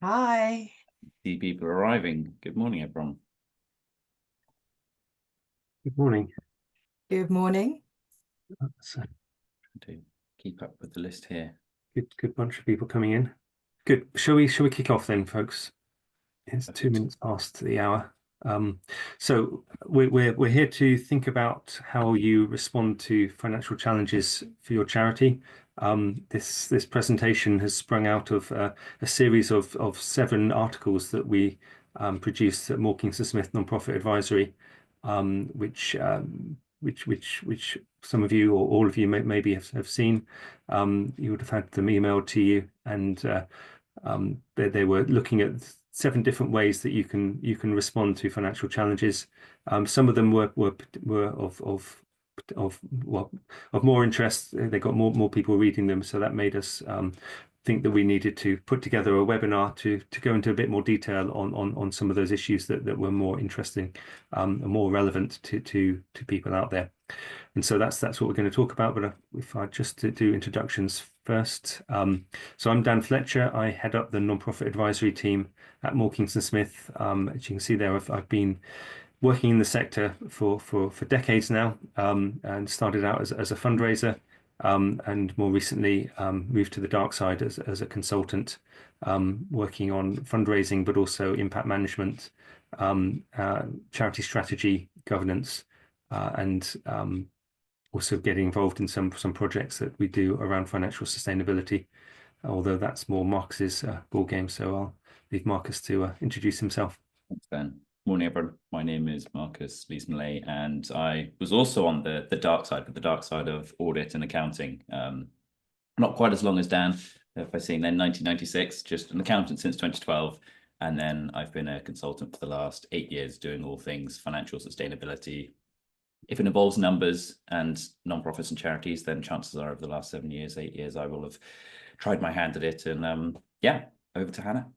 Hi. See people arriving. Good morning, everyone. Good morning. Good morning. So To keep up with the list here. good bunch of people coming in. Good. Shall we kick off then, folks? It's 2 minutes past the hour. So we're here to think about how you respond to financial challenges for your charity. This presentation has sprung out of a series of 7 articles that we produced at Morkington Smith Nonprofit Advisory, which some of you or all of you maybe have seen. You would have had them emailed to you, and they were looking at 7 different ways that you can respond to financial challenges. Some of them were of more interest. They got more people reading them, so that made us think that we needed to put together a webinar to go into a bit more detail on some of those issues that were more interesting and more relevant to people out there. And so that's what we're going to talk about. But if I just do introductions first. So I'm Dan Fletcher. I head up the nonprofit advisory team at Morkington Smith. As you can see there, I've been working in the sector for decades now, and started out as a fundraiser, and more recently moved to the dark side as a consultant, working on fundraising, but also impact management, charity strategy, governance, and also getting involved in some projects that we do around financial sustainability, although that's more Marcus's ball game. So I'll leave Marcus to introduce himself. Thanks, Ben. Morning, everyone. My name is Marcus Lees-Malay, and I was also on the dark side, but the dark side of audit and accounting. Not quite as long as Dan, if I say then 1996, just an accountant since 2012. And then I've been a consultant for the last 8 years doing all things financial sustainability. If it involves numbers and nonprofits and charities, then chances are over the last 7 years, 8 years, I will have tried my hand at it. And yeah, over to Hannah.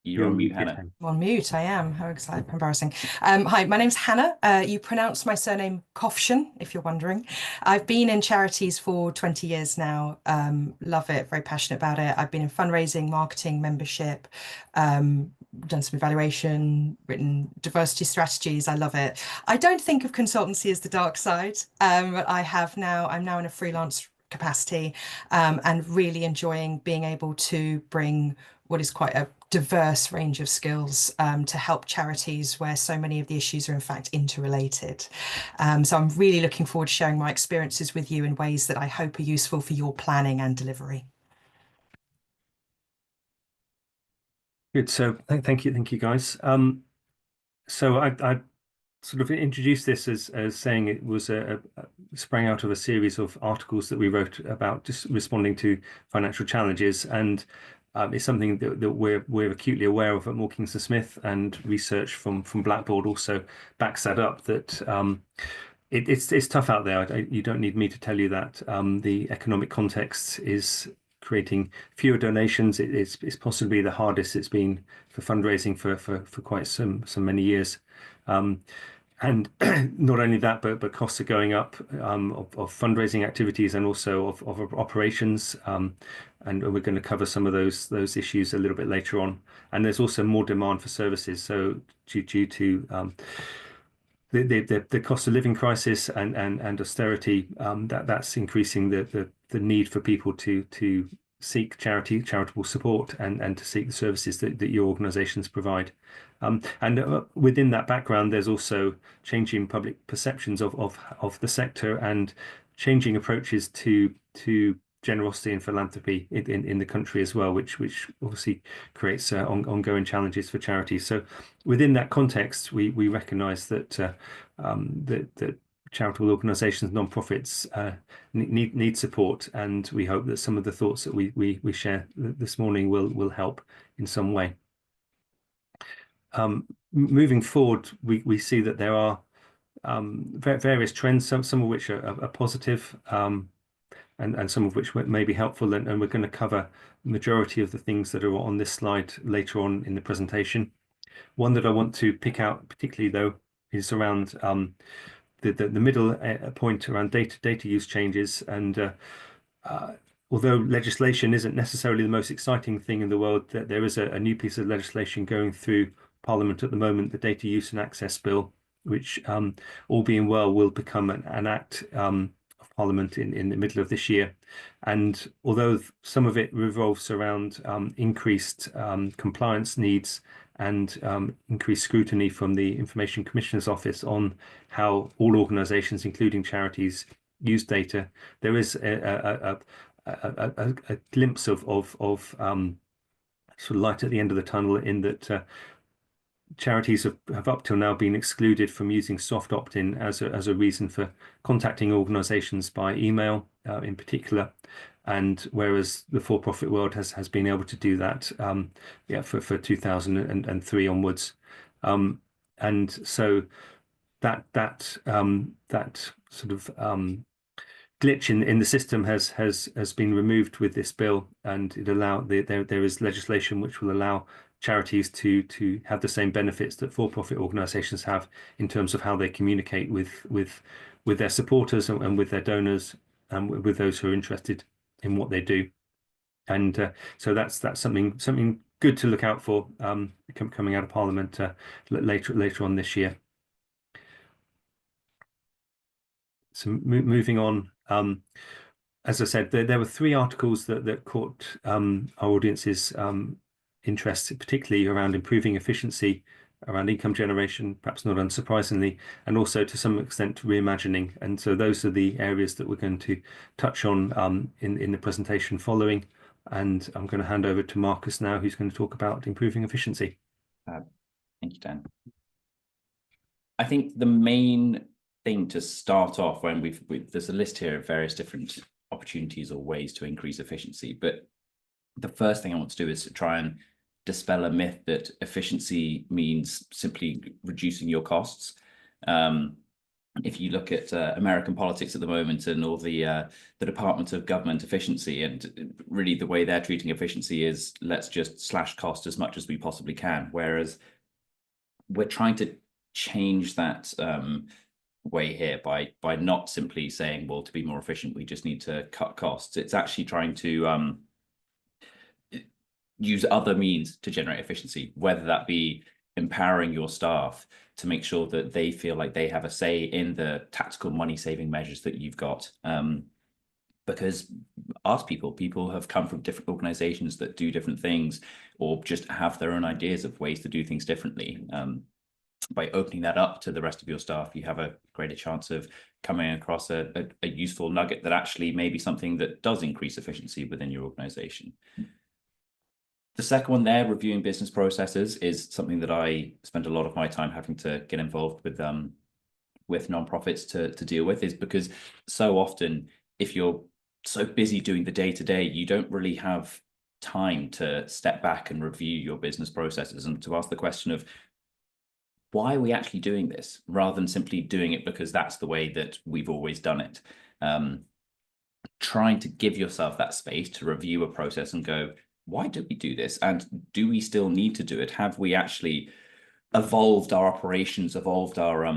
You're on mute, Hannah. I'm on mute, I am. How exciting, embarrassing. Hi, my name's Hannah. You pronounce my surname Kofshan, if you're wondering. I've been in charities for 20 years now. Love it, very passionate about it. I've been in fundraising, marketing, membership, done some evaluation, written diversity strategies. I love it. I don't think of consultancy as the dark side, but I'm now in a freelance capacity, and really enjoying being able to bring what is quite a diverse range of skills to help charities where so many of the issues are in fact interrelated. So I'm really looking forward to sharing my experiences with you in ways that I hope are useful for your planning and delivery. Good. So thank you guys. So I sort of introduced this as saying it was sprang out of a series of articles that we wrote about just responding to financial challenges, and it's something that we're acutely aware of at Morkington Smith, and research from Blackboard also backs that up, that it's tough out there. You don't need me to tell you that. The economic context is creating fewer donations. It's possibly the hardest it's been for fundraising for quite some many years. And not only that, but costs are going up of fundraising activities, and also of operations. And we're going to cover some of those issues a little bit later on. And there's also more demand for services. So due to the cost of living crisis and austerity, that's increasing the need for people to seek charitable support, and to seek the services that your organizations provide. And within that background, there's also changing public perceptions of the sector, and changing approaches to generosity and philanthropy in the country as well, which obviously creates ongoing challenges for charities. So within that context, we recognise that that charitable organisations, non-profits, need support, and we hope that some of the thoughts that we share this morning will help in some way. Moving forward, we see that there are various trends, some of which are positive, and some of which may be helpful, and we're going to cover the majority of the things that are on this slide later on in the presentation. One that I want to pick out particularly, though, is around the middle point around data use changes, and although legislation isn't necessarily the most exciting thing in the world, that there is a new piece of legislation going through Parliament at the moment, the Data Use and Access Bill, which, all being well, will become an act of Parliament in the middle of this year. And although some of it revolves around increased compliance needs and increased scrutiny from the Information Commissioner's Office on how all organisations, including charities, use data, there is a glimpse of sort of light at the end of the tunnel, in that charities have up till now been excluded from using soft opt-in as a reason for contacting organisations by email, in particular, and whereas the for-profit world has been able to do that, for 2003 onwards, and so that sort of glitch in the system has been removed with this bill, and there is legislation which will allow charities to have the same benefits that for-profit organisations have in terms of how they communicate with their supporters and with their donors and with those who are interested in what they do. And so that's something good to look out for coming out of Parliament later on this year. So moving on, as I said, there were 3 articles that caught our audience's interest, particularly around improving efficiency, around income generation, perhaps not unsurprisingly, and also to some extent reimagining. And so those are the areas that we're going to touch on in the presentation following. And I'm going to hand over to Marcus now, who's going to talk about improving efficiency. Thank you, Dan. I think the main thing to start off, when there's a list here of various different opportunities or ways to increase efficiency, but the first thing I want to do is to try and dispel a myth that efficiency means simply reducing your costs. If you look at American politics at the moment and all the Department of Government Efficiency, and really the way they're treating efficiency is, let's just slash cost as much as we possibly can, whereas we're trying to change that way here by not simply saying, well, to be more efficient we just need to cut costs. It's actually trying to use other means to generate efficiency, whether that be empowering your staff to make sure that they feel like they have a say in the tactical money saving measures that you've got. Because ask people have come from different organizations that do different things, or just have their own ideas of ways to do things differently. By opening that up to the rest of your staff, you have a greater chance of coming across a useful nugget that actually may be something that does increase efficiency within your organization. The second one there, reviewing business processes, is something that I spend a lot of my time having to get involved with nonprofits to deal with, is because so often, if you're so busy doing the day-to-day, you don't really have time to step back and review your business processes and to ask the question of, why are we actually doing this, rather than simply doing it because that's the way that we've always done it. Trying to give yourself that space to review a process and go, why do we do this? And do we still need to do it? Have we actually evolved our operations, evolved our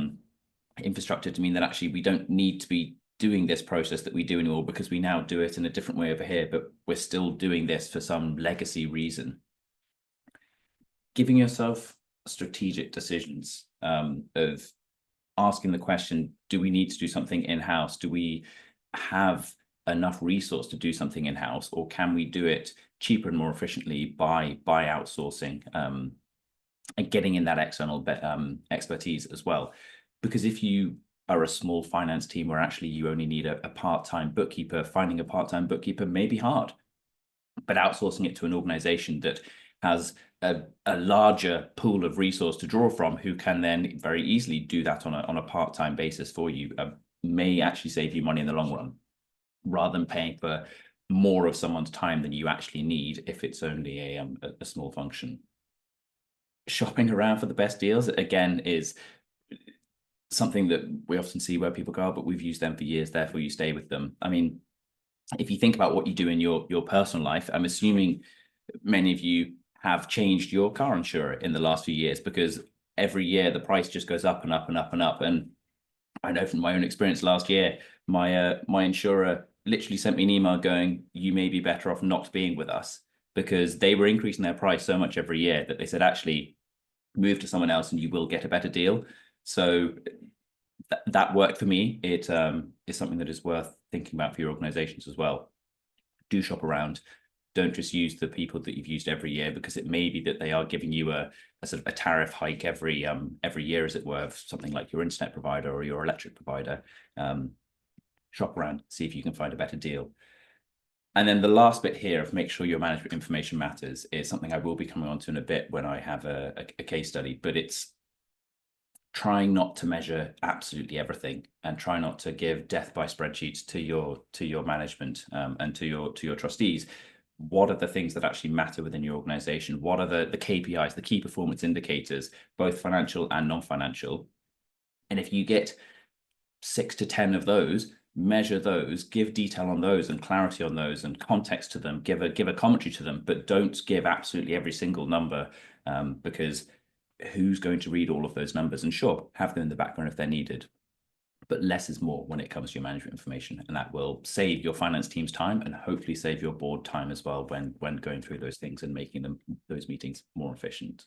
infrastructure to mean that actually we don't need to be doing this process that we do anymore, because we now do it in a different way over here, but we're still doing this for some legacy reason? Giving yourself strategic decisions, of asking the question, do we need to do something in-house? Do we have enough resource to do something in-house, or can we do it cheaper and more efficiently by outsourcing, and getting in that external expertise as well? Because if you are a small finance team where actually you only need a part-time bookkeeper, finding a part-time bookkeeper may be hard, but outsourcing it to an organization that has a larger pool of resource to draw from, who can then very easily do that on a part-time basis for you, may actually save you money in the long run, rather than paying for more of someone's time than you actually need if it's only a small function. Shopping around for the best deals, again, is something that we often see where people go, but we've used them for years, therefore you stay with them. I mean, if you think about what you do in your personal life, I'm assuming many of you have changed your car insurer in the last few years, because every year the price just goes up and up and up and up. And I know from my own experience last year, my insurer literally sent me an email going, you may be better off not being with us, because they were increasing their price so much every year that they said, actually, move to someone else and you will get a better deal. So that worked for me. It is something that is worth thinking about for your organizations as well. Do shop around. Don't just use the people that you've used every year, because it may be that they are giving you a sort of a tariff hike every year, as it were, of something like your internet provider or your electric provider. Shop around, see if you can find a better deal. And then the last bit here of make sure your management information matters is something I will be coming on to in a bit when I have a case study, but it's trying not to measure absolutely everything, and try not to give death by spreadsheets to your management and to your trustees. What are the things that actually matter within your organization? What are the KPIs, the key performance indicators, both financial and non-financial? And if you get 6 to 10 of those, measure those, give detail on those and clarity on those and context to them, give a commentary to them, but don't give absolutely every single number, because who's going to read all of those numbers? And sure, have them in the background if they're needed, but less is more when it comes to your management information, and that will save your finance team's time and hopefully save your board time as well when going through those things and making those meetings more efficient.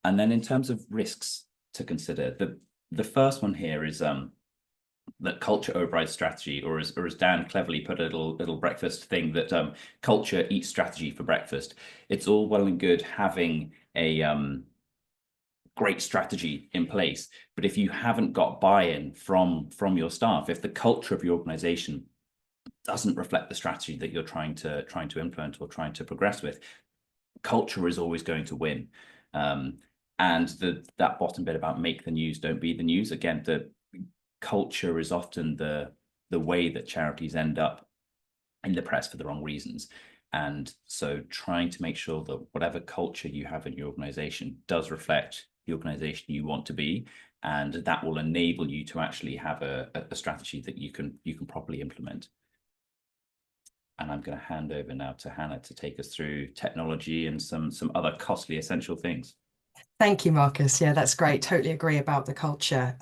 And then in terms of risks to consider, the first one here is that culture overrides strategy, or as Dan cleverly put a little breakfast thing, that culture eats strategy for breakfast. It's all well and good having a great strategy in place, but if you haven't got buy-in from your staff, if the culture of your organization doesn't reflect the strategy that you're trying to implement or trying to progress with, culture is always going to win. And that bottom bit about make the news, don't be the news. Again, the culture is often the way that charities end up in the press for the wrong reasons. And so trying to make sure that whatever culture you have in your organization does reflect the organization you want to be, and that will enable you to actually have a strategy that you can properly implement. And I'm going to hand over now to Hannah to take us through technology and some other costly essential things. Thank you, Marcus. Yeah, that's great. Totally agree about the culture.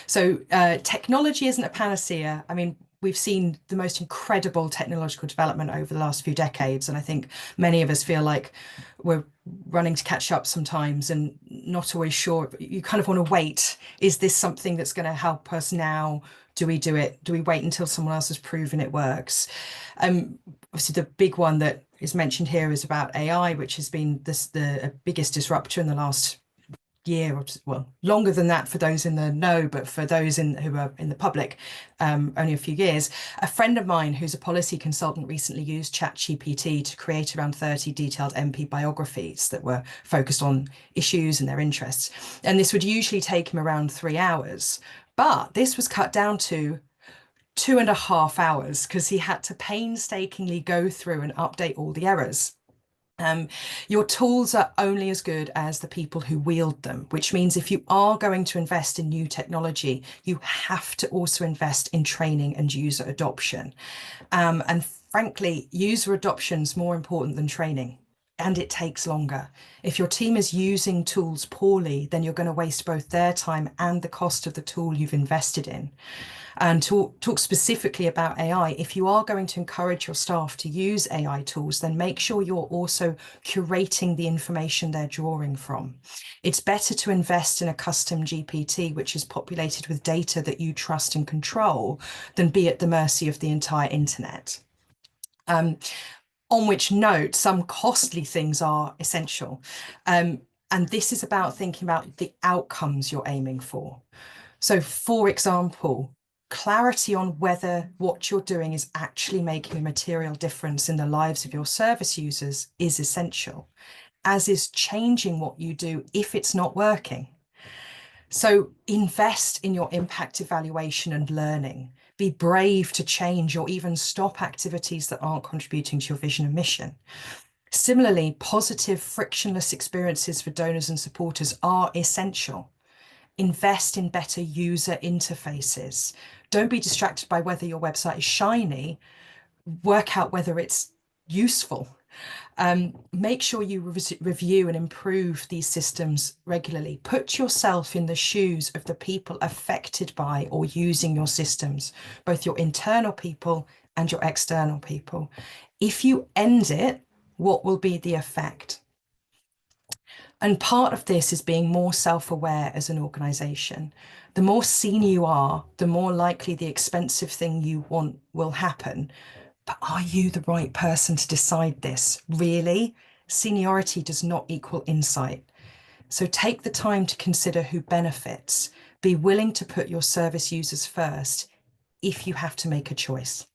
So technology isn't a panacea. I mean, we've seen the most incredible technological development over the last few decades, and I think many of us feel like we're running to catch up sometimes and not always sure. You kind of want to wait. Is this something that's going to help us now? Do we do it? Do we wait until someone else has proven it works? Obviously, the big one that is mentioned here is about AI, which has been the biggest disruptor in the last year, or well, longer than that for those in the know, but for those who are in the public, only a few years. A friend of mine who's a policy consultant recently used ChatGPT to create around 30 detailed MP biographies that were focused on issues and their interests. And this would usually take him around 3 hours, but this was cut down to 2.5 hours because he had to painstakingly go through and update all the errors. Your tools are only as good as the people who wield them, which means if you are going to invest in new technology, you have to also invest in training and user adoption. And frankly, user adoption is more important than training, and it takes longer. If your team is using tools poorly, then you're going to waste both their time and the cost of the tool you've invested in. And talk specifically about AI. If you are going to encourage your staff to use AI tools, then make sure you're also curating the information they're drawing from. It's better to invest in a custom GPT, which is populated with data that you trust and control, than be at the mercy of the entire internet. On which note, some costly things are essential. And this is about thinking about the outcomes you're aiming for. So, for example, clarity on whether what you're doing is actually making a material difference in the lives of your service users is essential, as is changing what you do if it's not working. So invest in your impact evaluation and learning. Be brave to change or even stop activities that aren't contributing to your vision and mission. Similarly, positive, frictionless experiences for donors and supporters are essential. Invest in better user interfaces. Don't be distracted by whether your website is shiny. Work out whether it's useful. Make sure you review and improve these systems regularly. Put yourself in the shoes of the people affected by or using your systems, both your internal people and your external people. If you end it, what will be the effect? And part of this is being more self-aware as an organization. The more senior you are, the more likely the expensive thing you want will happen. But are you the right person to decide this? Really? Seniority does not equal insight. So take the time to consider who benefits. Be willing to put your service users first if you have to make a choice.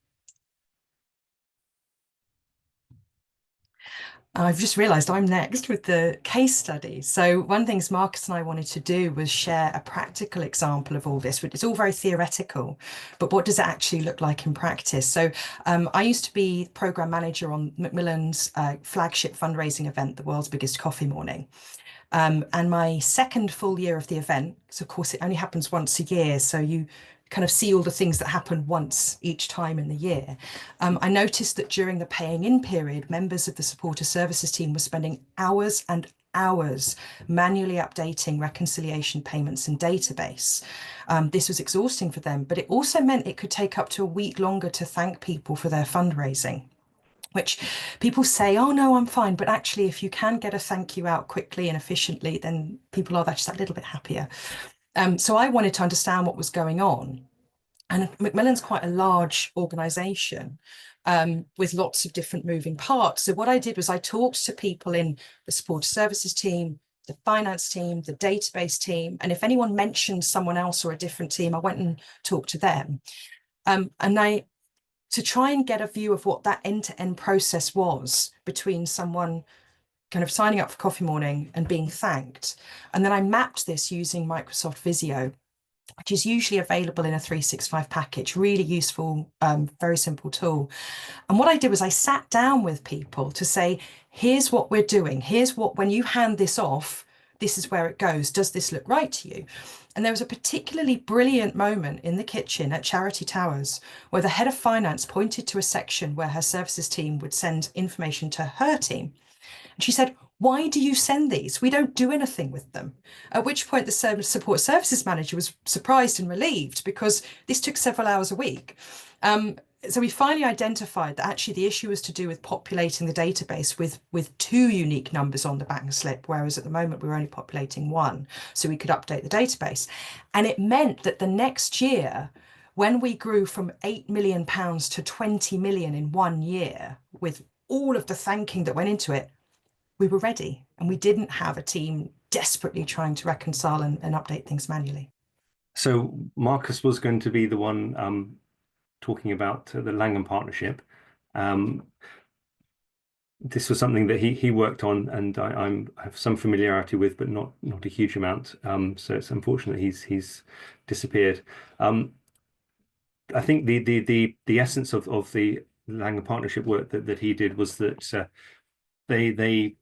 I've just realised I'm next with the case study. So one of the things Marcus and I wanted to do was share a practical example of all this. It's all very theoretical, but what does it actually look like in practice? So I used to be program manager on Macmillan's flagship fundraising event, the world's biggest coffee morning. And my second full year of the event, so of course it only happens once a year, so you kind of see all the things that happen once each time in the year. I noticed that during the paying in period, members of the supporter services team were spending hours and hours manually updating reconciliation payments and database. This was exhausting for them, but it also meant it could take up to a week longer to thank people for their fundraising, which people say, oh no, I'm fine. But actually, if you can get a thank you out quickly and efficiently, then people are just that little bit happier. So I wanted to understand what was going on. And Macmillan's quite a large organization with lots of different moving parts. So what I did was I talked to people in the support services team, the finance team, the database team. And if anyone mentioned someone else or a different team, I went and talked to them. To try and get a view of what that end-to-end process was between someone kind of signing up for coffee morning and being thanked. And then I mapped this using Microsoft Visio, which is usually available in a 365 package, really useful, very simple tool. And what I did was I sat down with people to say, here's what we're doing. Here's what, when you hand this off, this is where it goes. Does this look right to you? And there was a particularly brilliant moment in the kitchen at Charity Towers where the head of finance pointed to a section where her services team would send information to her team. And she said, why do you send these? We don't do anything with them. At which point the support services manager was surprised and relieved because this took several hours a week. So we finally identified that actually the issue was to do with populating the database with 2 unique numbers on the bank slip, whereas at the moment we were only populating 1, so we could update the database. And it meant that the next year, when we grew from £8 million to 20 million in 1 year, with all of the thanking that went into it, we were ready, and we didn't have a team desperately trying to reconcile and update things manually. So Marcus was going to be the one talking about the Langham partnership. This was something that he worked on, and I have some familiarity with, but not a huge amount. So it's unfortunate he's disappeared. I think the essence of the Langham partnership work that he did was that they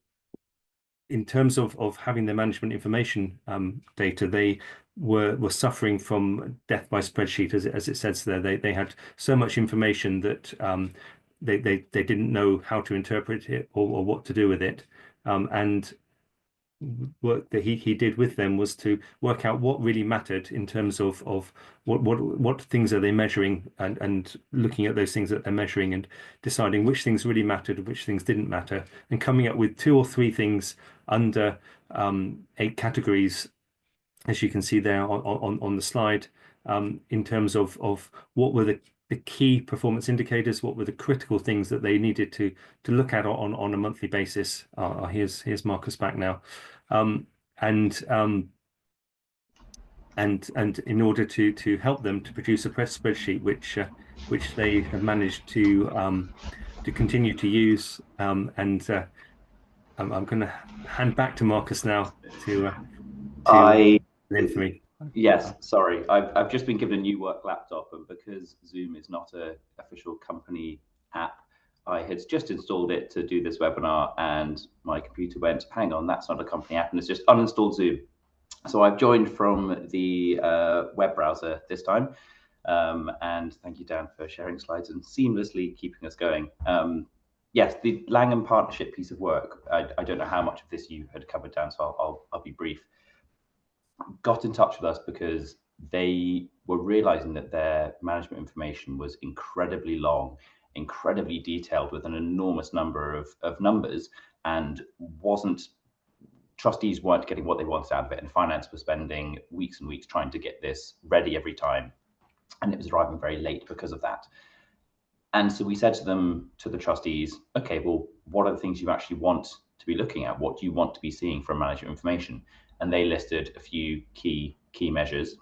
in terms of having their management information data, they were suffering from death by spreadsheet, as it says there. They had so much information that they didn't know how to interpret it or what to do with it. And work that he did with them was to work out what really mattered in terms of what things are they measuring, and looking at those things that they're measuring and deciding which things really mattered and which things didn't matter, and coming up with 2 or 3 things under 8 categories, as you can see there on the slide, in terms of what were the key performance indicators, what were the critical things that they needed to look at on a monthly basis. Here's Marcus back now. And in order to help them to produce a press spreadsheet, which they have managed to continue to use. I'm going to hand back to Marcus now to infamy. Yes, sorry. I've just been given a new work laptop, and because Zoom is not an official company app, I had just installed it to do this webinar, and my computer went, hang on, that's not a company app, and it's just uninstalled Zoom. So I've joined from the web browser this time. And thank you, Dan, for sharing slides and seamlessly keeping us going. yes, the Langham partnership piece of work, I don't know how much of this you had covered, Dan, so I'll be brief. Got in touch with us because they were realizing that their management information was incredibly long, incredibly detailed, with an enormous number of numbers, and trustees weren't getting what they wanted out of it, and finance was spending weeks and weeks trying to get this ready every time, and it was arriving very late because of that. And so we said to them, to the trustees, okay, well, what are the things you actually want to be looking at? What do you want to be seeing from management information? And they listed a few key measures.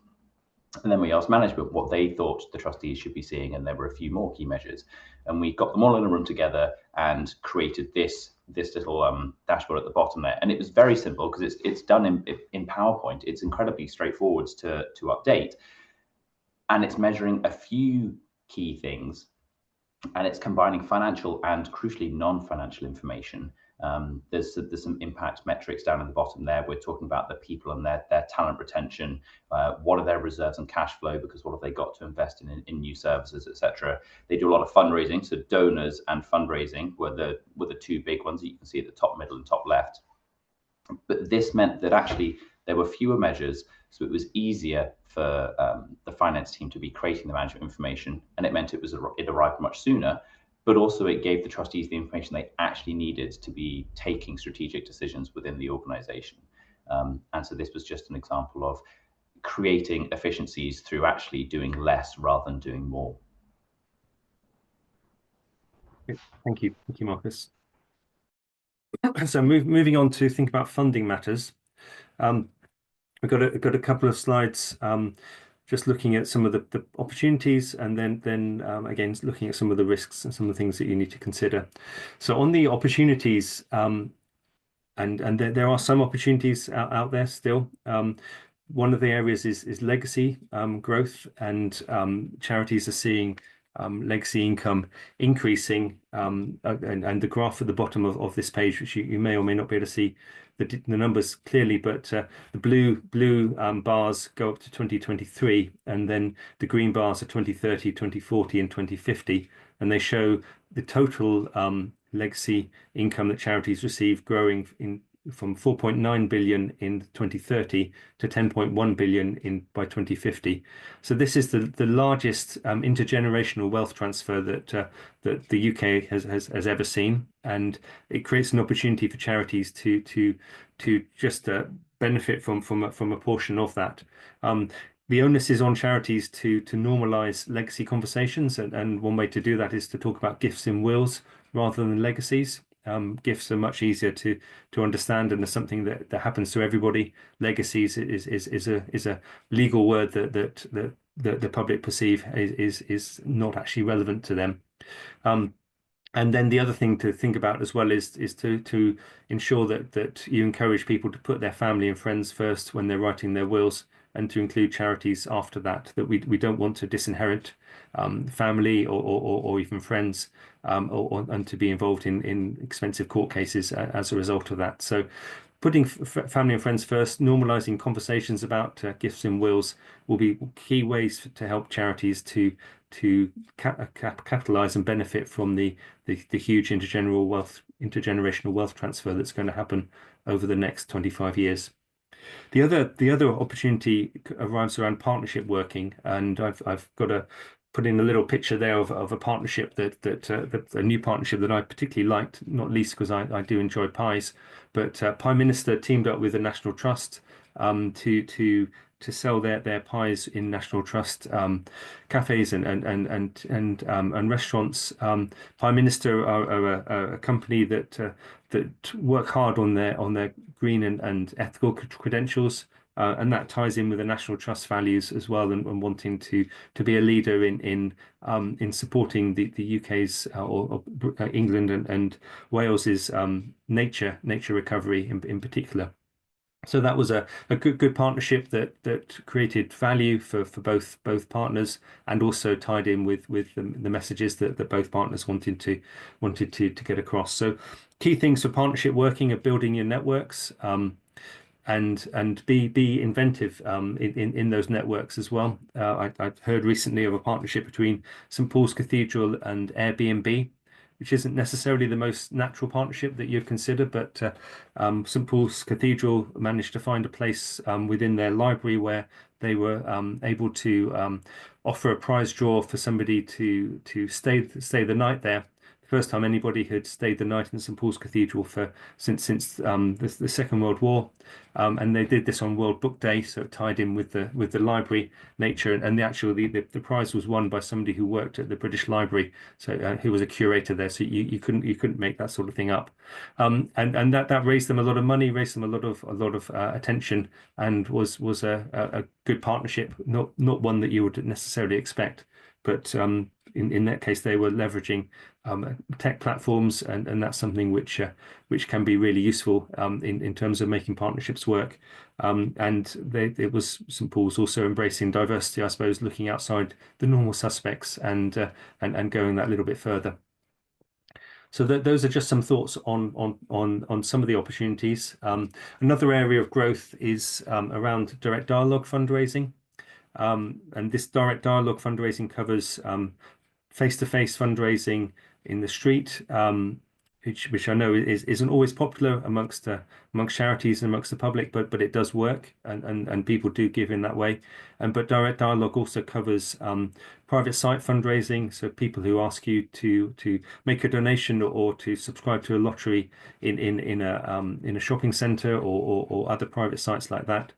And then we asked management what they thought the trustees should be seeing, and there were a few more key measures. And we got them all in a room together and created this little dashboard at the bottom there. And it was very simple because it's done in PowerPoint. It's incredibly straightforward to update. And it's measuring a few key things, and it's combining financial and crucially non-financial information. There's some impact metrics down at the bottom there. We're talking about the people and their talent retention. What are their reserves and cash flow? Because what have they got to invest in new services, etc. They do a lot of fundraising. So donors and fundraising were the two big ones that you can see at the top middle and top left. But this meant that actually there were fewer measures, so it was easier for the finance team to be creating the management information, and it meant it arrived much sooner. But also it gave the trustees the information they actually needed to be taking strategic decisions within the organization. And so this was just an example of creating efficiencies through actually doing less rather than doing more. Thank you, Marcus. So moving on to think about funding matters. We've got a couple of slides just looking at some of the opportunities, and then again looking at some of the risks and some of the things that you need to consider. So on the opportunities, and there are some opportunities out there still. One of the areas is legacy growth, and charities are seeing legacy income increasing, and the graph at the bottom of this page, which you may or may not be able to see the numbers clearly, but the blue bars go up to 2023, and then the green bars are 2030, 2040, and 2050, and they show the total legacy income that charities receive growing from 4.9 billion in 2030 to 10.1 billion by 2050. So this is the largest intergenerational wealth transfer that the UK has ever seen, and it creates an opportunity for charities to just benefit from a portion of that. The onus is on charities to normalise legacy conversations, and one way to do that is to talk about gifts in wills rather than legacies. Gifts are much easier to understand, and there's something that happens to everybody. Legacies is a legal word that the public perceive is not actually relevant to them. And then the other thing to think about as well is to ensure that you encourage people to put their family and friends first when they're writing their wills, and to include charities after that. That we don't want to disinherit family or even friends, and to be involved in expensive court cases as a result of that. So putting family and friends first, normalizing conversations about gifts and wills will be key ways to help charities to capitalize and benefit from the huge intergenerational wealth transfer that's going to happen over the next 25 years. The other opportunity arrives around partnership working, and I've got to put in a little picture there of a partnership that a new partnership that I particularly liked, not least because I do enjoy pies. But Pie Minister teamed up with the National Trust to sell their pies in National Trust cafes and restaurants. Pie Minister are a company that work hard on their green and ethical credentials, and that ties in with the National Trust values as well, and wanting to be a leader in supporting the UK's or England and Wales's nature recovery in particular. So that was a good partnership that created value for both partners, and also tied in with the messages that both partners wanted to get across. So key things for partnership working are building your networks, and be inventive in those networks as well. I heard recently of a partnership between St Paul's Cathedral and Airbnb. which isn't necessarily the most natural partnership that you'd consider, but St Paul's Cathedral managed to find a place within their library where they were able to offer a prize draw for somebody to stay the night there. First time anybody had stayed the night in St Paul's Cathedral since the Second World War, and they did this on World Book Day, so it tied in with the library nature. And the prize was won by somebody who worked at the British Library, so who was a curator there. So you couldn't make that sort of thing up, and that raised them a lot of money, raised them a lot of attention, and was a good partnership, not one that you would necessarily expect, but in that case, they were leveraging tech platforms, and that's something which can be really useful in terms of making partnerships work. And it was St Paul's also embracing diversity, I suppose, looking outside the normal suspects and going that little bit further. So those are just some thoughts on some of the opportunities. Another area of growth is around direct dialogue fundraising. And this direct dialogue fundraising covers face-to-face fundraising in the street, which I know isn't always popular amongst charities and amongst the public, but it does work, and people do give in that way. But direct dialogue also covers private site fundraising, so people who ask you to make a donation or to subscribe to a lottery in a shopping centre or other private sites like that,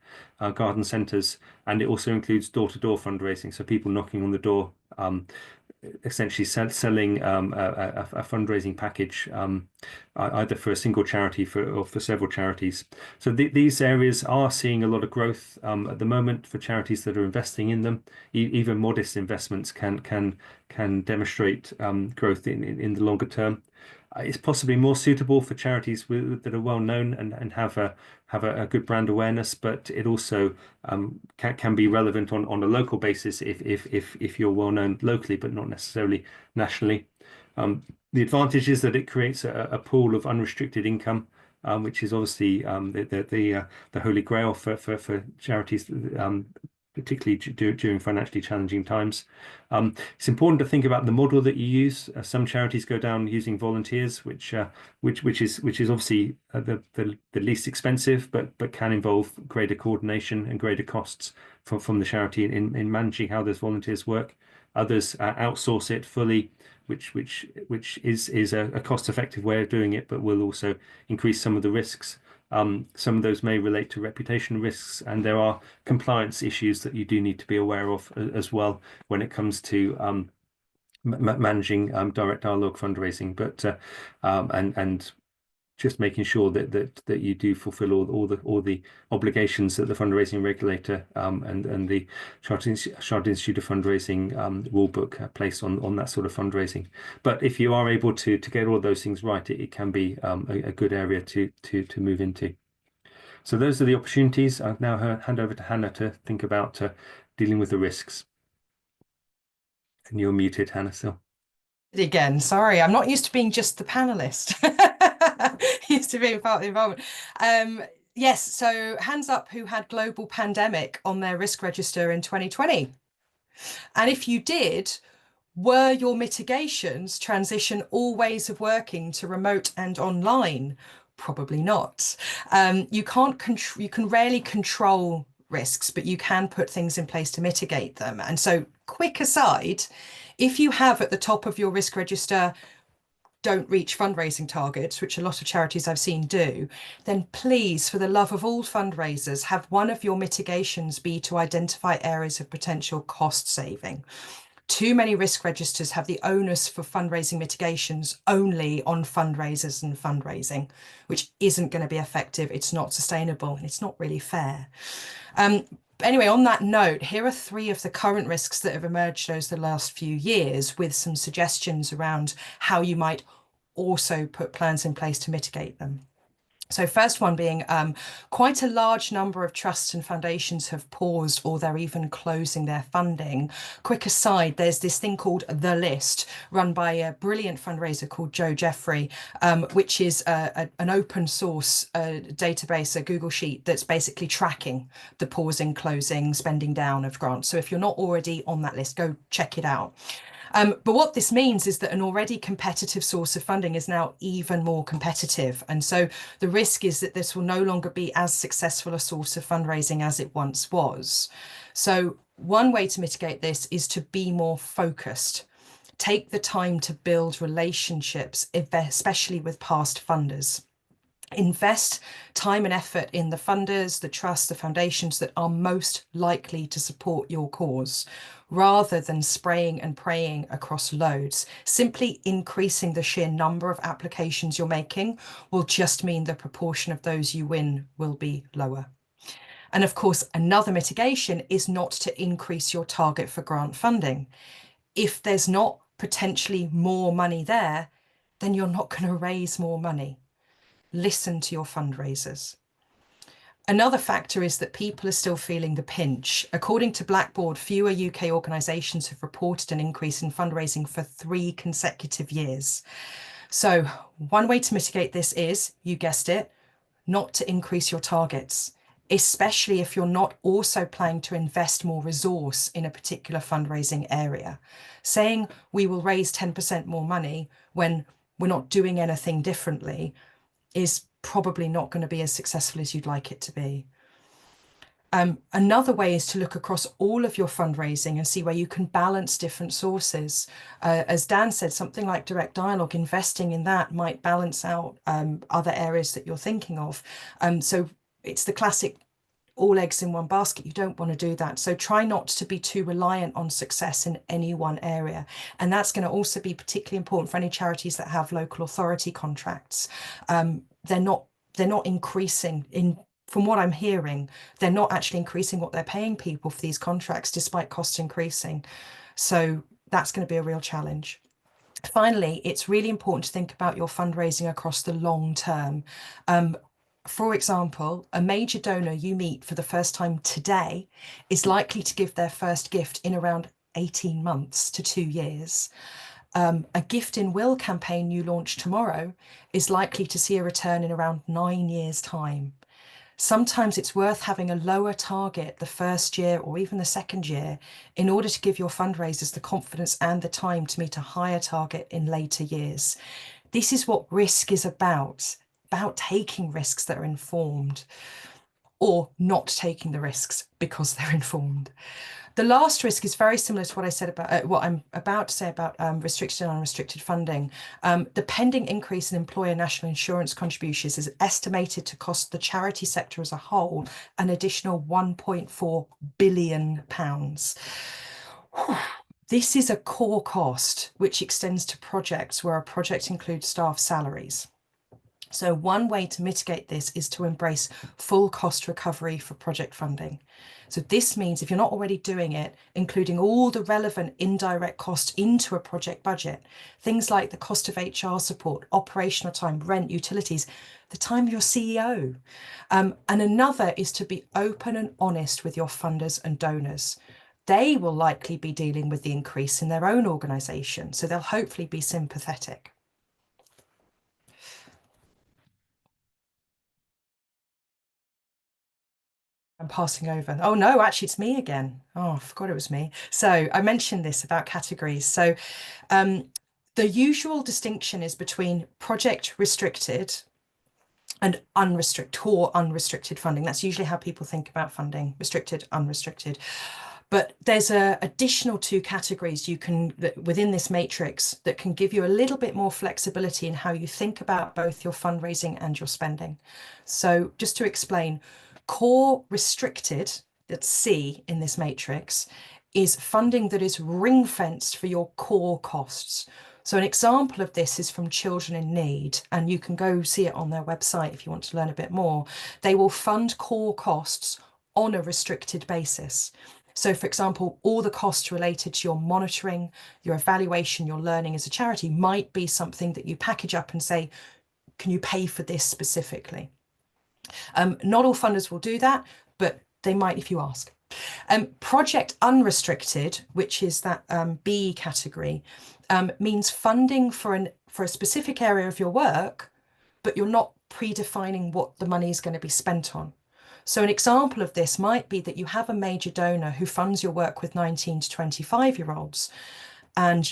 garden centres. And it also includes door-to-door fundraising, so people knocking on the door, essentially selling a fundraising package, either for a single charity or for several charities. So these areas are seeing a lot of growth at the moment for charities that are investing in them. Even modest investments can demonstrate growth in the longer term. It's possibly more suitable for charities that are well known and have a good brand awareness, but it also can be relevant on a local basis if you're well known locally, but not necessarily nationally. The advantage is that it creates a pool of unrestricted income, which is obviously the holy grail for charities, particularly during financially challenging times. It's important to think about the model that you use. Some charities go down using volunteers, which is obviously the least expensive, but can involve greater coordination and greater costs from the charity in managing how those volunteers work. Others outsource it fully, which is a cost-effective way of doing it, but will also increase some of the risks. Some of those may relate to reputation risks, and there are compliance issues that you do need to be aware of as well when it comes to managing direct dialogue fundraising. But and just making sure that you do fulfill all the obligations that the fundraising regulator and the Chartered Institute of Fundraising rulebook place on that sort of fundraising. But if you are able to get all of those things right, it can be a good area to move into. So those are the opportunities. I'll now hand over to Hannah to think about dealing with the risks. And you're muted, Hannah, still. Again, sorry, I'm not used to being just the panelist. Used to being part of the involvement. Yes, so hands up who had global pandemic on their risk register in 2020. And if you did, were your mitigations transition all ways of working to remote and online? Probably not. You can rarely control risks, but you can put things in place to mitigate them. And so, quick aside, if you have at the top of your risk register, don't reach fundraising targets, which a lot of charities I've seen do, then please, for the love of all fundraisers, have one of your mitigations be to identify areas of potential cost saving. Too many risk registers have the onus for fundraising mitigations only on fundraisers and fundraising, which isn't going to be effective. It's not sustainable, and it's not really fair. Anyway, on that note, here are 3 of the current risks that have emerged over the last few years, with some suggestions around how you might also put plans in place to mitigate them. So first one being quite a large number of trusts and foundations have paused, or they're even closing their funding. Quick aside, there's this thing called The List, run by a brilliant fundraiser called Joe Jeffrey, which is an open source database, a Google Sheet that's basically tracking the pausing, closing, spending down of grants. So if you're not already on that list, go check it out. But what this means is that an already competitive source of funding is now even more competitive. And so the risk is that this will no longer be as successful a source of fundraising as it once was. So one way to mitigate this is to be more focused. Take the time to build relationships, especially with past funders. Invest time and effort in the funders, the trusts, the foundations that are most likely to support your cause, rather than spraying and praying across loads. Simply increasing the sheer number of applications you're making will just mean the proportion of those you win will be lower. And of course, another mitigation is not to increase your target for grant funding. If there's not potentially more money there, then you're not going to raise more money. Listen to your fundraisers. Another factor is that people are still feeling the pinch. According to Blackboard, fewer UK organisations have reported an increase in fundraising for 3 consecutive years. So one way to mitigate this is, you guessed it, not to increase your targets, especially if you're not also planning to invest more resource in a particular fundraising area. Saying we will raise 10% more money when we're not doing anything differently is probably not going to be as successful as you'd like it to be. Another way is to look across all of your fundraising and see where you can balance different sources. As Dan said, something like direct dialogue, investing in that might balance out other areas that you're thinking of. So it's the classic all eggs in one basket. You don't want to do that. So try not to be too reliant on success in any one area. And that's going to also be particularly important for any charities that have local authority contracts. They're not increasing from what I'm hearing, they're not actually increasing what they're paying people for these contracts despite costs increasing. So that's going to be a real challenge. Finally, it's really important to think about your fundraising across the long term. For example, a major donor you meet for the first time today is likely to give their first gift in around 18 months to 2 years. A gift in will campaign you launch tomorrow is likely to see a return in around 9 years' time. Sometimes it's worth having a lower target the first year or even the second year in order to give your fundraisers the confidence and the time to meet a higher target in later years. This is what risk is about taking risks that are informed, or not taking the risks because they're informed. The last risk is very similar to what I said about what I'm about to say about restricted and unrestricted funding. The pending increase in employer national insurance contributions is estimated to cost the charity sector as a whole an additional £1.4 billion. This is a core cost which extends to projects where a project includes staff salaries. So one way to mitigate this is to embrace full cost recovery for project funding. So this means if you're not already doing it, including all the relevant indirect costs into a project budget, things like the cost of HR support, operational time, rent, utilities, the time of your CEO. And another is to be open and honest with your funders and donors. They will likely be dealing with the increase in their own organisation, so they'll hopefully be sympathetic. I'm passing over. Oh no, actually it's me again. Oh, I forgot it was me. So I mentioned this about categories. So the usual distinction is between project restricted and unrestricted funding. That's usually how people think about funding: restricted, unrestricted. But there's a additional 2 categories you can within this matrix that can give you a little bit more flexibility in how you think about both your fundraising and your spending. So just to explain, core restricted, that's C in this matrix, is funding that is ring-fenced for your core costs. So an example of this is from Children in Need, and you can go see it on their website if you want to learn a bit more. They will fund core costs on a restricted basis. So for example, all the costs related to your monitoring, your evaluation, your learning as a charity might be something that you package up and say, can you pay for this specifically? Not all funders will do that, but they might if you ask. Project unrestricted, which is that B category, means funding for a specific area of your work, but you're not predefining what the money is going to be spent on. So an example of this might be that you have a major donor who funds your work with 19 to 25-year-olds, and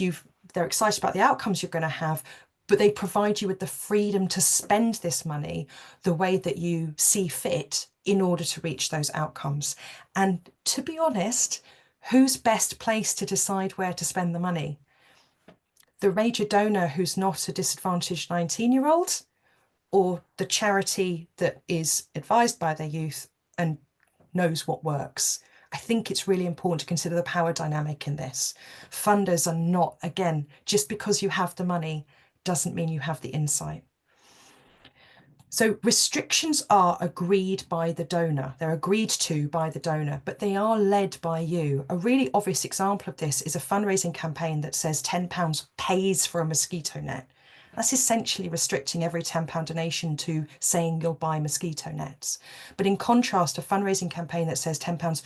they're excited about the outcomes you're going to have, but they provide you with the freedom to spend this money the way that you see fit in order to reach those outcomes. And to be honest, who's best placed to decide where to spend the money? The major donor who's not a disadvantaged 19-year-old, or the charity that is advised by their youth and knows what works? I think it's really important to consider the power dynamic in this. Funders are not, again, just because you have the money doesn't mean you have the insight. So restrictions are agreed by the donor. They're agreed to by the donor, but they are led by you. A really obvious example of this is a fundraising campaign that says £10 pays for a mosquito net. That's essentially restricting every £10 donation to saying you'll buy mosquito nets. But in contrast, a fundraising campaign that says £10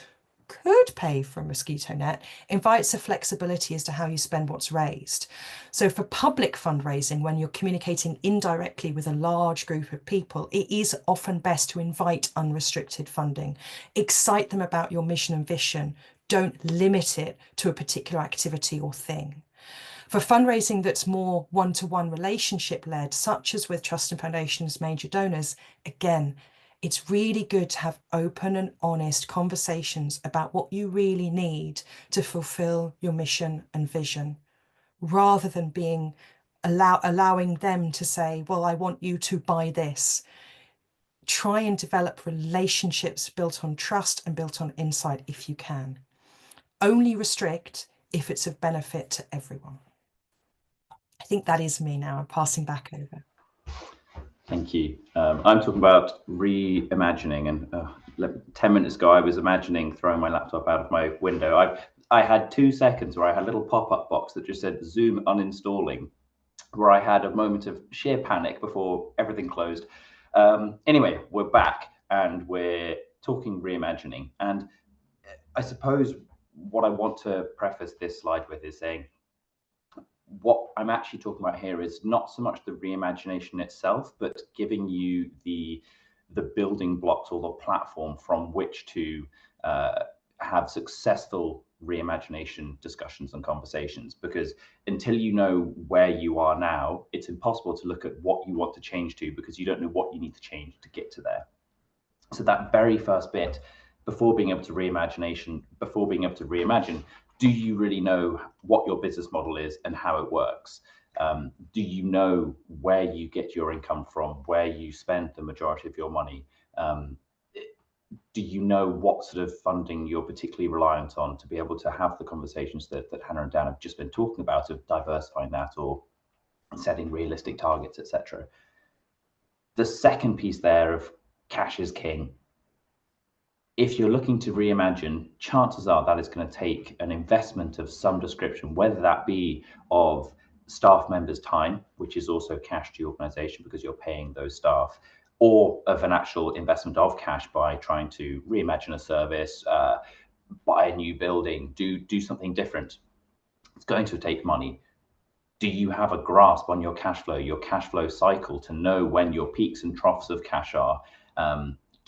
could pay for a mosquito net invites a flexibility as to how you spend what's raised. So for public fundraising, when you're communicating indirectly with a large group of people, it is often best to invite unrestricted funding. Excite them about your mission and vision. Don't limit it to a particular activity or thing. For fundraising that's more one-to-one relationship led, such as with Trust and Foundation's major donors, again, it's really good to have open and honest conversations about what you really need to fulfill your mission and vision, rather than allowing them to say, well, I want you to buy this. Try and develop relationships built on trust and built on insight if you can. Only restrict if it's of benefit to everyone. I think that is me now. I'm passing back over. Thank you. I'm talking about reimagining, and 10 minutes ago I was imagining throwing my laptop out of my window. I had 2 seconds where I had a little pop-up box that just said Zoom uninstalling, where I had a moment of sheer panic before everything closed. Anyway, we're back and we're talking reimagining. And I suppose what I want to preface this slide with is saying, what I'm actually talking about here is not so much the reimagination itself, but giving you the building blocks or the platform from which to have successful reimagination discussions and conversations. Because until you know where you are now, it's impossible to look at what you want to change to, because you don't know what you need to change to get to there. So that very first bit, before being able to reimagine, do you really know what your business model is and how it works? Do you know where you get your income from, where you spend the majority of your money? Do you know what sort of funding you're particularly reliant on to be able to have the conversations that Hannah and Dan have just been talking about, of diversifying that or setting realistic targets, etc. The second piece there of cash is king. If you're looking to reimagine, chances are that it's going to take an investment of some description, whether that be of staff members' time, which is also cash to your organization because you're paying those staff, or of an actual investment of cash by trying to reimagine a service, buy a new building, do something different. It's going to take money. Do you have a grasp on your cash flow cycle, to know when your peaks and troughs of cash are?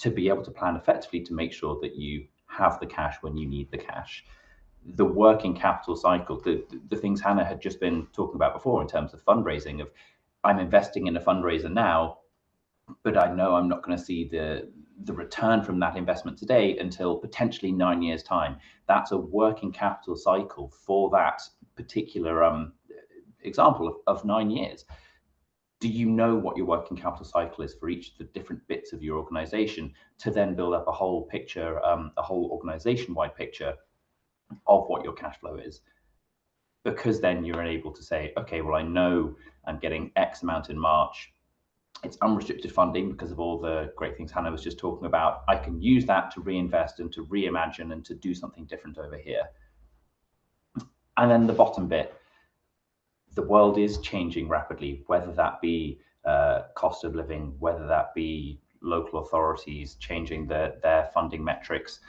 To be able to plan effectively to make sure that you have the cash when you need the cash. The working capital cycle, the things Hannah had just been talking about before in terms of fundraising, of I'm investing in a fundraiser now, but I know I'm not going to see the return from that investment today until potentially 9 years' time. That's a working capital cycle for that particular example of 9 years. Do you know what your working capital cycle is for each of the different bits of your organization, to then build up a whole picture, a whole organization-wide picture of what your cash flow is? Because then you're able to say, okay, well, I know I'm getting X amount in March. It's unrestricted funding because of all the great things Hannah was just talking about. I can use that to reinvest and to reimagine and to do something different over here. And then the bottom bit, the world is changing rapidly, whether that be cost of living, whether that be local authorities changing their funding metrics,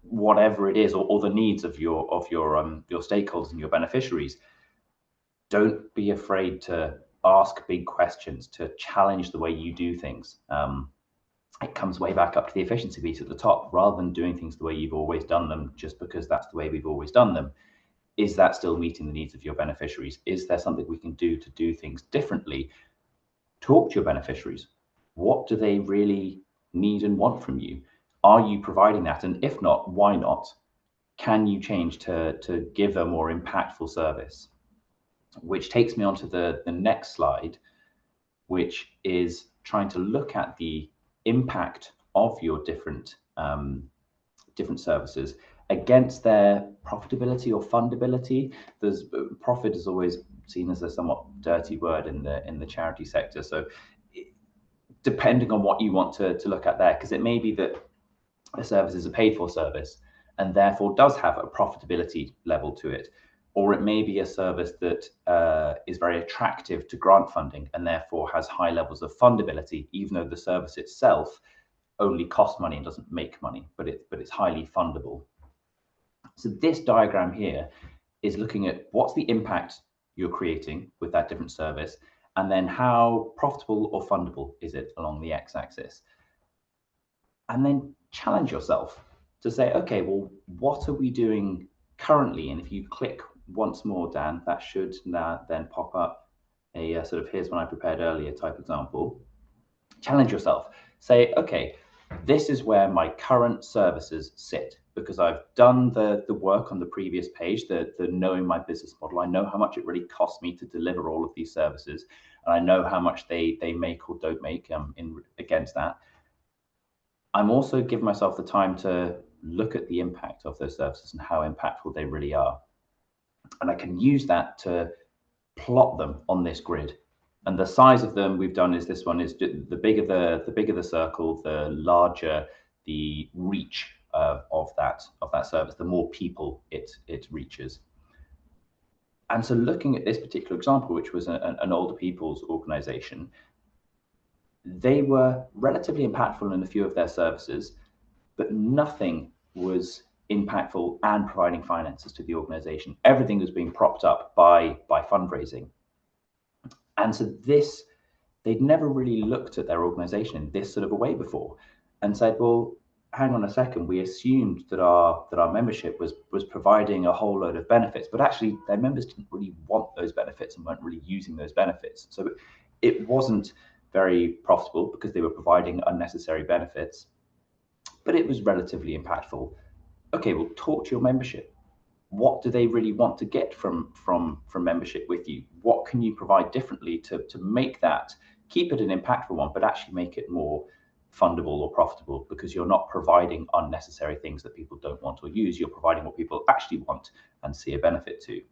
whatever it is, or the needs of your stakeholders and your beneficiaries. Don't be afraid to ask big questions, to challenge the way you do things. It comes way back up to the efficiency piece at the top, rather than doing things the way you've always done them just because that's the way we've always done them. is that still meeting the needs of your beneficiaries? Is there something we can do to do things differently? Talk to your beneficiaries. What do they really need and want from you? Are you providing that? And if not, why not? Can you change to give a more impactful service? Which takes me on to the next slide, which is trying to look at the impact of your different services against their profitability or fundability. There's profit is always seen as a somewhat dirty word in the charity sector. So depending on what you want to look at there, because it may be that a service is a paid for service and therefore does have a profitability level to it, or it may be a service that is very attractive to grant funding and therefore has high levels of fundability, even though the service itself only costs money and doesn't make money, but it's highly fundable. So this diagram here is looking at what's the impact you're creating with that different service, and then how profitable or fundable is it along the x-axis. And then challenge yourself to say, okay, well, what are we doing currently? And if you click once more, Dan, that should now then pop up a sort of here's one I prepared earlier type example. Challenge yourself. Say, okay, this is where my current services sit, because I've done the work on the previous page, the knowing my business model. I know how much it really costs me to deliver all of these services, and I know how much they make or don't make against that. I'm also giving myself the time to look at the impact of those services and how impactful they really are. And I can use that to plot them on this grid. And the size of them we've done is this one is the bigger the circle, the larger the reach of that service, the more people it reaches. And so looking at this particular example, which was an older people's organization, they were relatively impactful in a few of their services, but nothing was impactful and providing finances to the organization. Everything was being propped up by fundraising. And so they'd never really looked at their organization in this sort of a way before and said, well, hang on a second, we assumed that our membership was providing a whole load of benefits, but actually their members didn't really want those benefits and weren't really using those benefits. So it wasn't very profitable because they were providing unnecessary benefits, but it was relatively impactful. Okay, well, talk to your membership. What do they really want to get from membership with you? What can you provide differently to make that, keep it an impactful one, but actually make it more fundable or profitable, because you're not providing unnecessary things that people don't want or use. You're providing what people actually want and see a benefit to.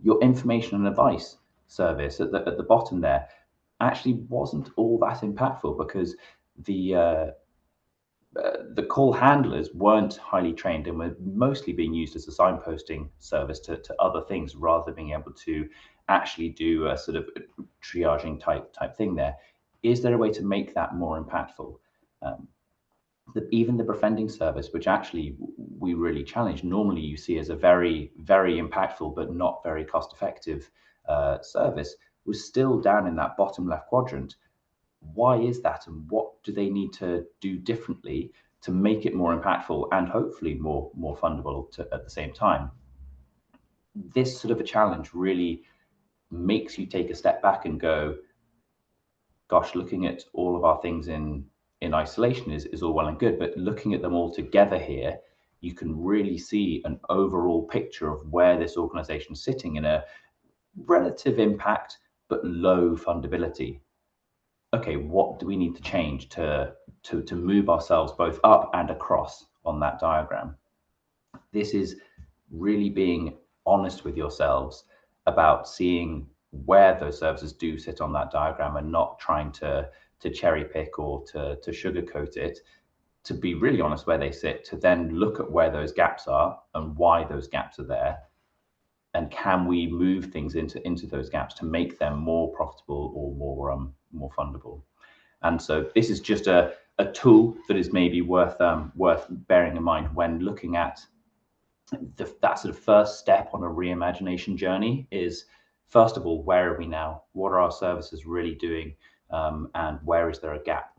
Your information and advice service at the bottom there actually wasn't all that impactful, because the call handlers weren't highly trained and were mostly being used as a signposting service to other things, rather than being able to actually do a sort of triaging type thing there. Is there a way to make that more impactful? Even the befriending service, which actually we really challenge, normally you see as a very, very impactful but not very cost-effective service, was still down in that bottom left quadrant. Why is that, and what do they need to do differently to make it more impactful and hopefully more fundable at the same time? This sort of a challenge really makes you take a step back and go, gosh, looking at all of our things in isolation is all well and good, but looking at them all together here, you can really see an overall picture of where this organization is sitting in a relative impact but low fundability. Okay, what do we need to change to move ourselves both up and across on that diagram? This is really being honest with yourselves about seeing where those services do sit on that diagram and not trying to cherry pick or to sugarcoat it, to be really honest where they sit, to then look at where those gaps are and why those gaps are there, and can we move things into those gaps to make them more profitable or more fundable. And so this is just a tool that is maybe worth bearing in mind when looking at that sort of first step on a reimagination journey. Is, first of all, where are we now? What are our services really doing? And where is there a gap?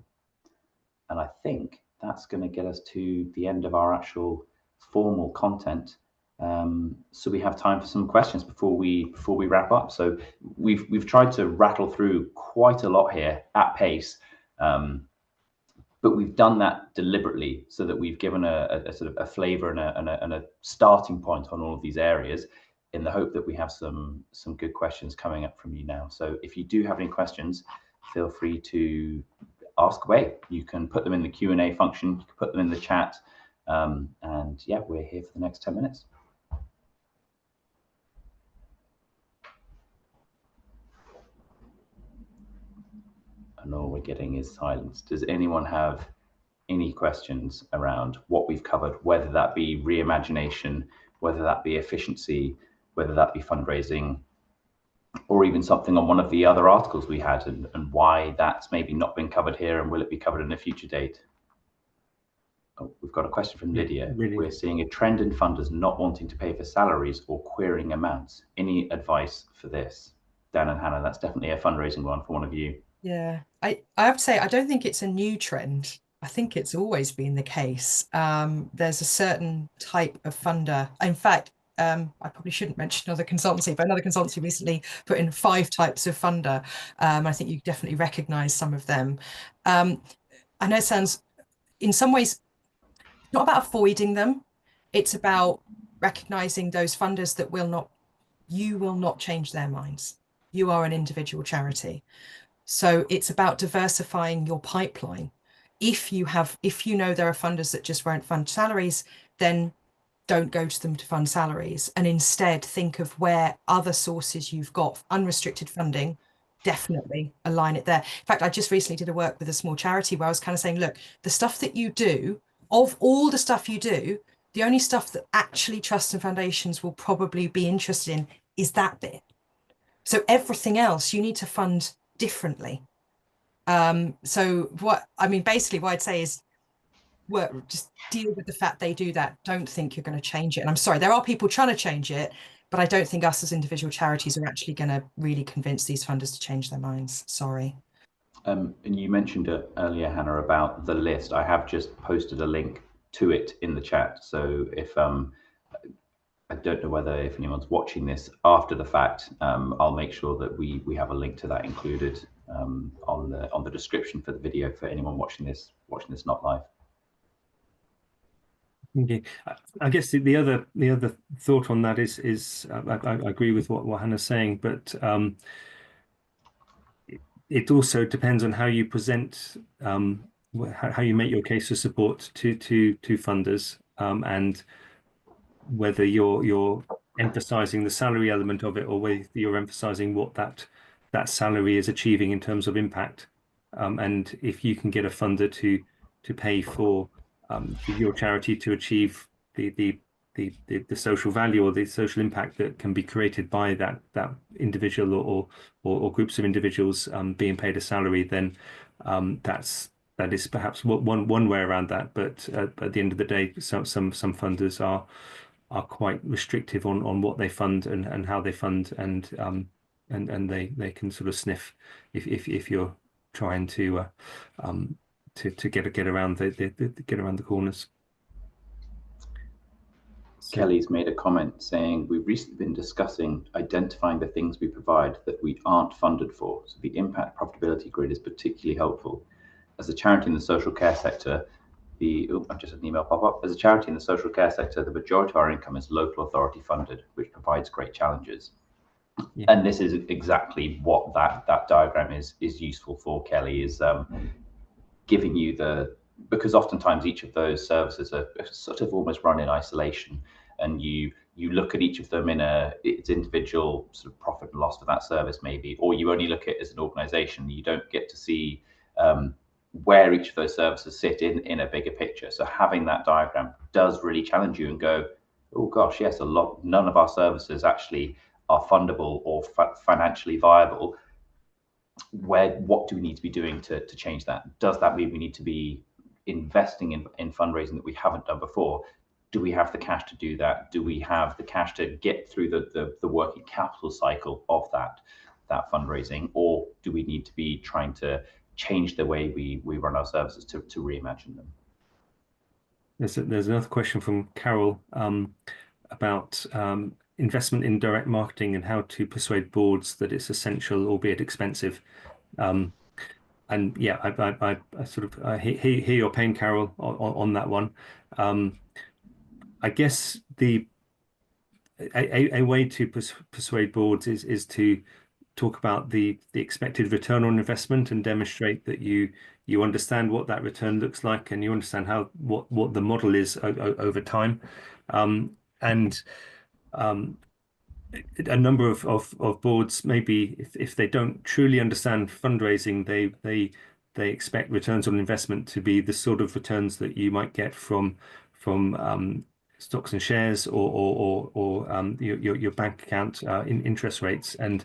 And I think that's going to get us to the end of our actual formal content. So we have time for some questions before we wrap up. So we've tried to rattle through quite a lot here at pace, but we've done that deliberately so that we've given a sort of a flavour and a starting point on all of these areas, in the hope that we have some good questions coming up from you now. So if you do have any questions, feel free to ask away. You can put them in the Q&A function, you can put them in the chat, and yeah, we're here for the next 10 minutes. And all we're getting is silence. Does anyone have any questions around what we've covered, whether that be reimagination, whether that be efficiency, whether that be fundraising, or even something on one of the other articles we had, and why that's maybe not been covered here, and will it be covered in a future date? Oh, we've got a question from Lydia. Really? We're seeing a trend in funders not wanting to pay for salaries or querying amounts. Any advice for this? Dan and Hannah, that's definitely a fundraising one for one of you. Yeah, I have to say, I don't think it's a new trend. I think it's always been the case. There's a certain type of funder. In fact, I probably shouldn't mention another consultancy, but another consultancy recently put in 5 types of funder. I think you definitely recognize some of them. I know it sounds, in some ways, not about avoiding them. It's about recognizing those funders that you will not change their minds. You are an individual charity. So it's about diversifying your pipeline. If you know there are funders that just won't fund salaries, then don't go to them to fund salaries, and instead think of where other sources you've got unrestricted funding. Definitely align it there. In fact, I just recently did a work with a small charity where I was kind of saying, look, the stuff that you do, of all the stuff you do, the only stuff that actually trusts and foundations will probably be interested in is that bit. So everything else you need to fund differently. So basically what I'd say is just deal with the fact they do that. Don't think you're going to change it. And I'm sorry, there are people trying to change it, but I don't think us as individual charities are actually going to really convince these funders to change their minds. Sorry. And you mentioned it earlier, Hannah, about the list. I have just posted a link to it in the chat. So if I don't know whether if anyone's watching this after the fact, I'll make sure that we have a link to that included on the description for the video for anyone watching this not live. Okay. I guess the other thought on that is I agree with what Hannah's saying, but it also depends on how you present, how you make your case for support to funders, and whether you're emphasizing the salary element of it, or whether you're emphasizing what that salary is achieving in terms of impact. And if you can get a funder to pay for your charity to achieve the social value or the social impact that can be created by that individual or groups of individuals being paid a salary, then that is perhaps one way around that. But at the end of the day, some funders are quite restrictive on what they fund and how they fund, and they can sort of sniff if you're trying to get around the corners. Kelly's made a comment saying, we've recently been discussing identifying the things we provide that we aren't funded for. So the impact profitability grid is particularly helpful. As a charity in the social care sector, I've just had an email pop up. As a charity in the social care sector, the majority of our income is local authority funded, which provides great challenges. Yeah. And this is exactly what that diagram is useful for, Kelly, is giving you because oftentimes each of those services are sort of almost run in isolation, and you look at each of them in its individual sort of profit and loss for that service maybe, or you only look at it as an organization. You don't get to see where each of those services sit in a bigger picture. So having that diagram does really challenge you and go, oh gosh, yes, none of our services actually are fundable or financially viable. What do we need to be doing to change that? Does that mean we need to be investing in fundraising that we haven't done before? Do we have the cash to do that? Do we have the cash to get through the working capital cycle of that fundraising? Or do we need to be trying to change the way we run our services to reimagine them? There's another question from Carol about investment in direct marketing and how to persuade boards that it's essential, albeit expensive. And yeah, I sort of hear your pain, Carol, on that one. I guess a way to persuade boards is to talk about the expected return on investment and demonstrate that you understand what that return looks like and you understand what the model is over time. And a number of boards, maybe if they don't truly understand fundraising, they expect returns on investment to be the sort of returns that you might get from stocks and shares or your bank account in interest rates. And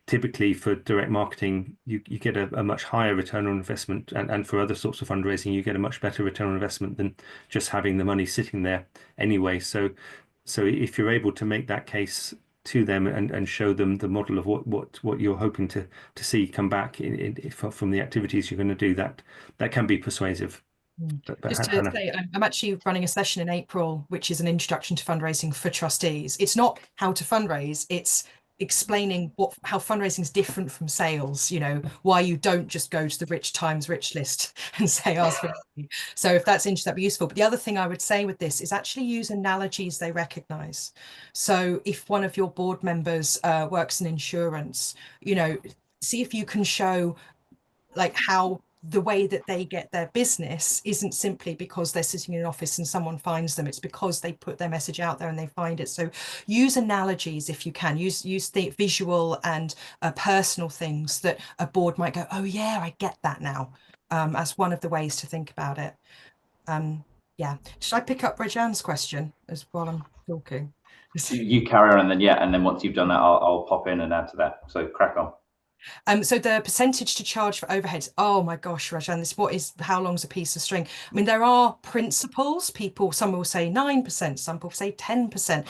typically for direct marketing, you get a much higher return on investment, and for other sorts of fundraising, you get a much better return on investment than just having the money sitting there anyway. So if you're able to make that case to them and show them the model of what you're hoping to see come back from the activities you're going to do, that can be persuasive. But Just to say, I'm actually running a session in April, which is an introduction to fundraising for trustees. It's not how to fundraise, it's explaining how fundraising is different from sales, why you don't just go to the Rich Times Rich list and say ask for money. So if that's interesting, that'd be useful. But the other thing I would say with this is actually use analogies they recognize. So if one of your board members works in insurance, see if you can show like how the way that they get their business isn't simply because they're sitting in an office and someone finds them. It's because they put their message out there and they find it. So use analogies if you can. Use the visual and personal things that a board might go, oh yeah, I get that now, as one of the ways to think about it. Yeah. Should I pick up Rajan's question as while I'm talking? You carry on, and then once you've done that, I'll pop in and add to that. So crack on. So the percentage to charge for overheads, oh my gosh, Rajan, how long's a piece of string? I mean, there are principles. Some will say 9%, some will say 10%.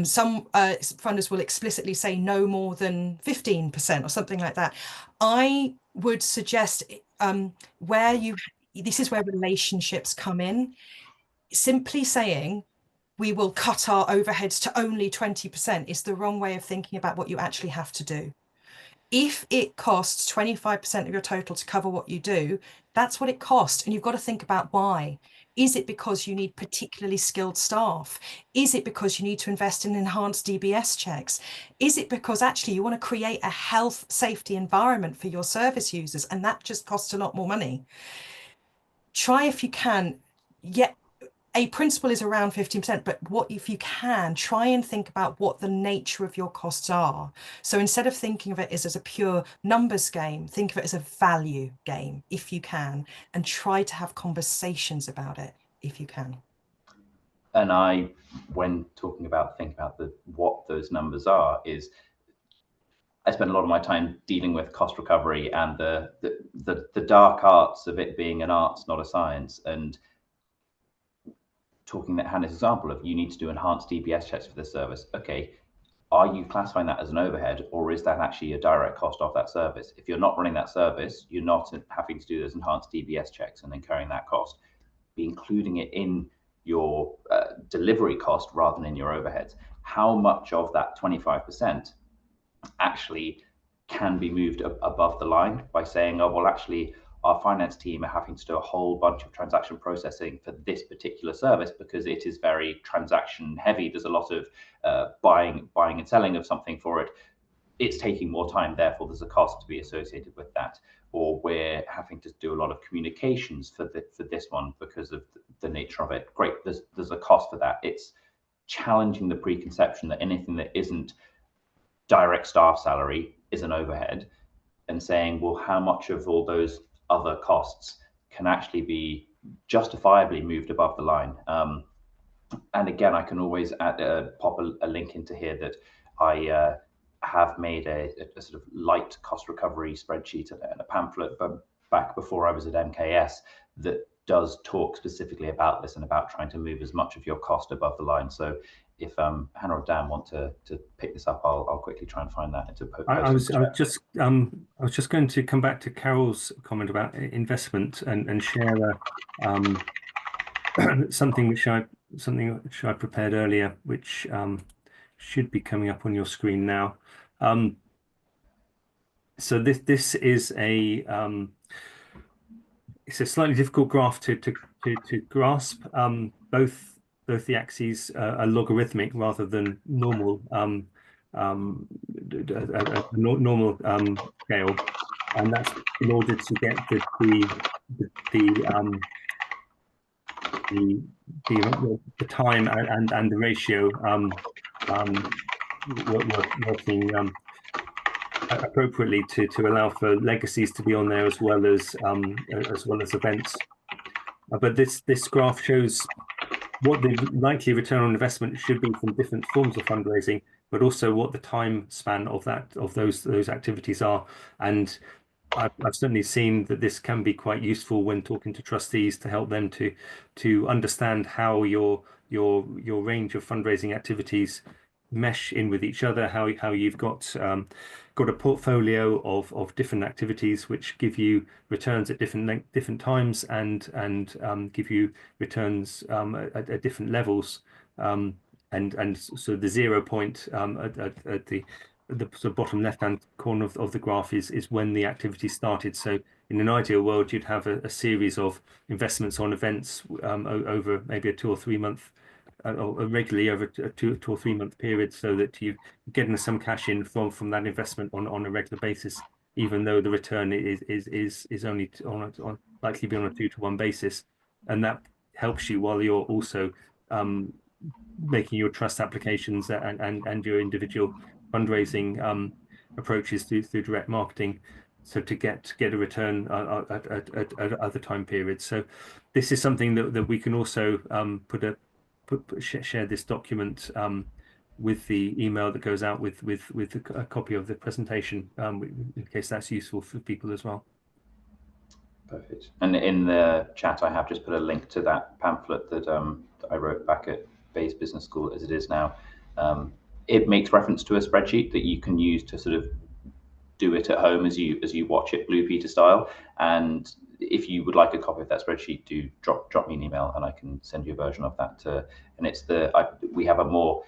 Some funders will explicitly say no more than 15% or something like that. I would suggest this is where relationships come in. Simply saying, we will cut our overheads to only 20% is the wrong way of thinking about what you actually have to do. If it costs 25% of your total to cover what you do, that's what it costs. And you've got to think about why. Is it because you need particularly skilled staff? Is it because you need to invest in enhanced DBS checks? Is it because actually you want to create a health safety environment for your service users? And that just costs a lot more money. Try if you can. A principle is around 15%, but what if you can try and think about what the nature of your costs are. So instead of thinking of it as a pure numbers game, think of it as a value game if you can, and try to have conversations about it if you can. And when talking about what those numbers are, I spend a lot of my time dealing with cost recovery and the dark arts of it being an art, not a science. And talking that Hannah's example of you need to do enhanced DBS checks for this service. Okay, are you classifying that as an overhead, or is that actually a direct cost of that service? If you're not running that service, you're not having to do those enhanced DBS checks and incurring that cost. Be including it in your delivery cost rather than in your overheads. How much of that 25% actually can be moved above the line by saying, oh, well, actually, our finance team are having to do a whole bunch of transaction processing for this particular service because it is very transaction heavy. There's a lot of buying and selling of something for it. It's taking more time, therefore there's a cost to be associated with that. Or we're having to do a lot of communications for this one because of the nature of it. Great, there's a cost for that. It's challenging the preconception that anything that isn't direct staff salary is an overhead, and saying, well, how much of all those other costs can actually be justifiably moved above the line. And again, I can always pop a link into here that I have made a sort of light cost recovery spreadsheet and a pamphlet back before I was at MKS that does talk specifically about this and about trying to move as much of your cost above the line. So if Hannah or Dan want to pick this up, I'll quickly try and find that. I was just going to come back to Carol's comment about investment and share something which I something which I prepared earlier, which should be coming up on your screen now. So this is it's a slightly difficult graph to grasp. Both the axes are logarithmic rather than normal normal scale, and that's in order to get the time and the ratio working appropriately to allow for legacies to be on there as well as events. But this graph shows what the likely return on investment should be from different forms of fundraising, but also what the time span of those activities are. And I've certainly seen that this can be quite useful when talking to trustees to help them to understand how your range of fundraising activities mesh in with each other, how you've got a portfolio of different activities which give you returns at different times and give you returns at different levels, and so the 0 point at the sort of bottom left-hand corner of the graph is when the activity started. So in an ideal world, you'd have a series of investments on events over maybe a 2 or 3 month, or regularly over a 2 or 3 month period, so that you're getting some cash in from that investment on a regular basis, even though the return is only on likely be on a 2-to-1 basis, and that helps you while you're also making your trust applications and your individual fundraising approaches through direct marketing, so to get a return at other time periods. So this is something that we can also share this document with the email that goes out with a copy of the presentation, in case that's useful for people as well. Perfect. And in the chat, I have just put a link to that pamphlet that I wrote back at Bayes Business School, as it is now. It makes reference to a spreadsheet that you can use to sort of do it at home as you watch it, Blue Peter style. And if you would like a copy of that spreadsheet, do drop me an email and I can send you a version of that. And it's we have a more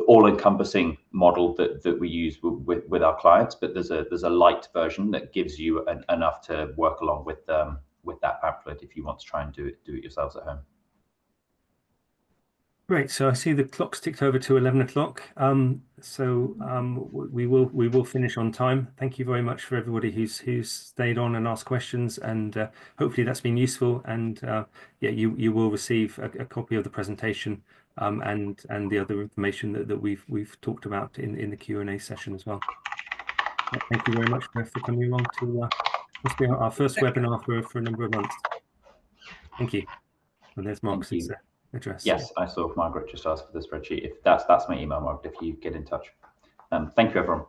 all-encompassing model that we use with our clients, but there's a light version that gives you enough to work along with that pamphlet if you want to try and do it yourselves at home. Great. So I see the clock's ticked over to 11 o'clock. We will finish on time. Thank you very much for everybody who's stayed on and asked questions, and hopefully that's been useful. And yeah, you will receive a copy of the presentation and the other information that we've talked about in the Q&A session as well. Thank you very much for coming along to this be our first webinar for a number of months. Thank you. And there's Mark's address. Yes, I saw Margaret just ask for the spreadsheet. If that's my email, Margaret, if you get in touch. Thank you, everyone.